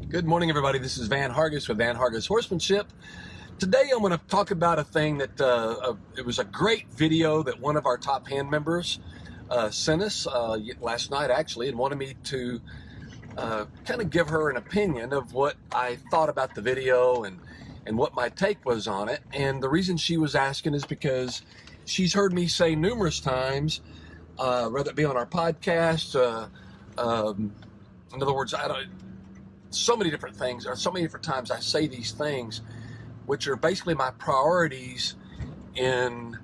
Good morning, everybody. This is Van Hargis with Van Hargis Horsemanship. Today, I'm going to talk about a thing that it was a great video that one of our top hand members sent us last night, actually, and wanted me to kind of give her an opinion of what I thought about the video and what my take was on it. And the reason she was asking is because she's heard me say numerous times, whether it be on our podcast, in other words, so many different things, or so many different times I say these things, which are basically my priorities in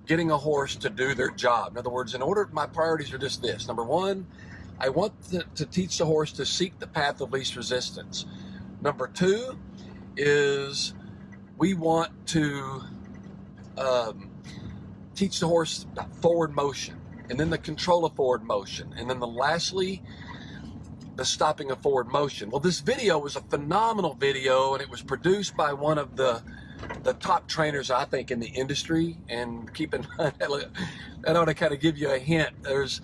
getting a horse to do their job. In other words, my priorities are just this. Number one, I want to teach the horse to seek the path of least resistance. Number two is we want to teach the horse forward motion, and then the control of forward motion, and then lastly, the stopping of forward motion. Well, this video was a phenomenal video, and it was produced by one of the top trainers, I think, in the industry. And keep in mind, I want to kind of give you a hint. There's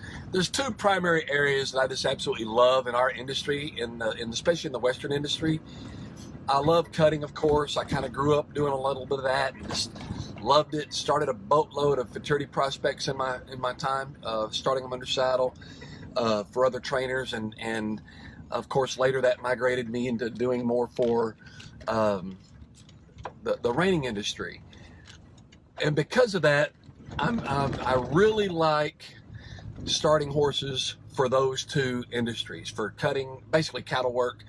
two primary areas that I just absolutely love in our industry, especially in the Western industry. I love cutting, of course. I kind of grew up doing a little bit of that and just loved it. Started a boatload of futurity prospects in my time, starting them under saddle. For other trainers, and of course later that migrated me into doing more for the reining industry. And because of that, I really like starting horses for those two industries, for cutting, basically cattle work,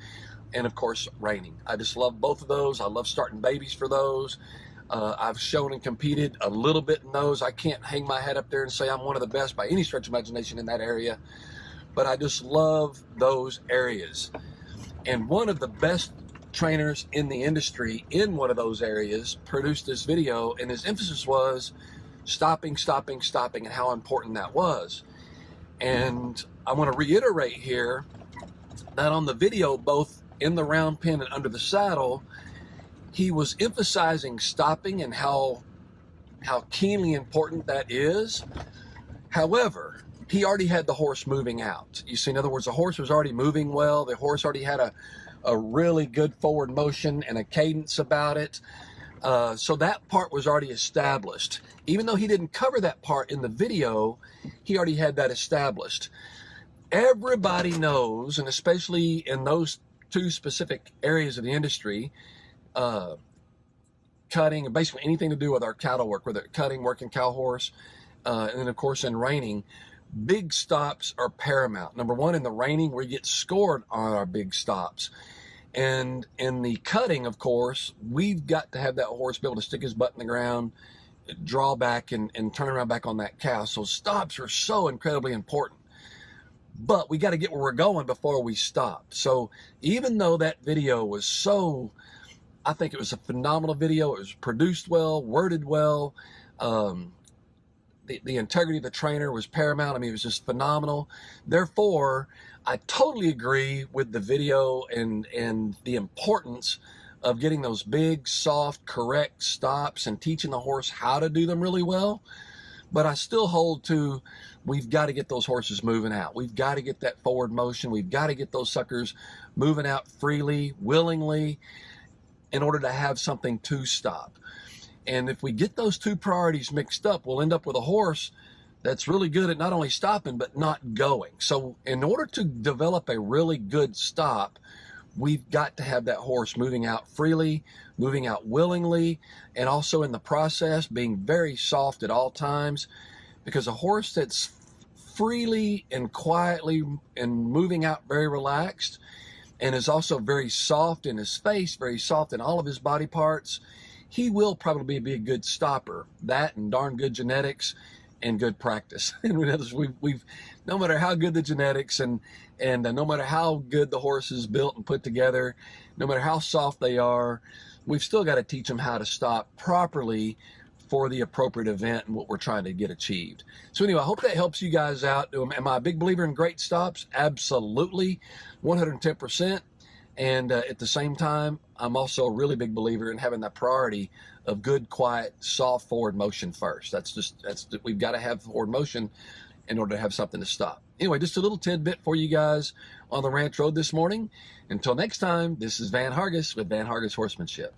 and of course reining. I just love both of those. I love starting babies for those. I've shown and competed a little bit in those. I can't hang my head up there and say I'm one of the best by any stretch of imagination in that area, but I just love those areas. And one of the best trainers in the industry in one of those areas produced this video, and his emphasis was stopping, and how important that was. And I want to reiterate here that on the video, both in the round pen and under the saddle, he was emphasizing stopping and how keenly important that is. However, he already had the horse moving out. You see, in other words, the horse was already moving well. The horse already had a really good forward motion and a cadence about it. So that part was already established. Even though he didn't cover that part in the video, he already had that established. Everybody knows, and especially in those two specific areas of the industry, cutting, and basically anything to do with our cattle work, whether cutting, working cow horse, and then of course in reining, big stops are paramount. Number one, in the reining, we get scored on our big stops. And in the cutting, of course, we've got to have that horse be able to stick his butt in the ground, draw back, and turn around back on that cow. So stops are so incredibly important. But we got to get where we're going before we stop. So even though that video was I think it was a phenomenal video. It was produced well, worded well. The integrity of the trainer was paramount. I mean, it was just phenomenal. Therefore, I totally agree with the video and the importance of getting those big, soft, correct stops and teaching the horse how to do them really well. But I still hold to, we've got to get those horses moving out. We've got to get that forward motion. We've got to get those suckers moving out freely, willingly, in order to have something to stop. And if we get those two priorities mixed up, we'll end up with a horse that's really good at not only stopping, but not going. So in order to develop a really good stop, we've got to have that horse moving out freely, moving out willingly, and also in the process being very soft at all times, because a horse that's freely and quietly and moving out very relaxed and is also very soft in his face, very soft in all of his body parts, he will probably be a good stopper. That and darn good genetics and good practice. And we've no matter how good the genetics and no matter how good the horse is built and put together, no matter how soft they are, we've still got to teach them how to stop properly for the appropriate event and what we're trying to get achieved. So anyway, I hope that helps you guys out. Am I a big believer in great stops? Absolutely, 110%. And at the same time, I'm also a really big believer in having that priority of good, quiet, soft forward motion first. We've got to have forward motion in order to have something to stop. Anyway, just a little tidbit for you guys on the ranch road this morning. Until next time, this is Van Hargis with Van Hargis Horsemanship.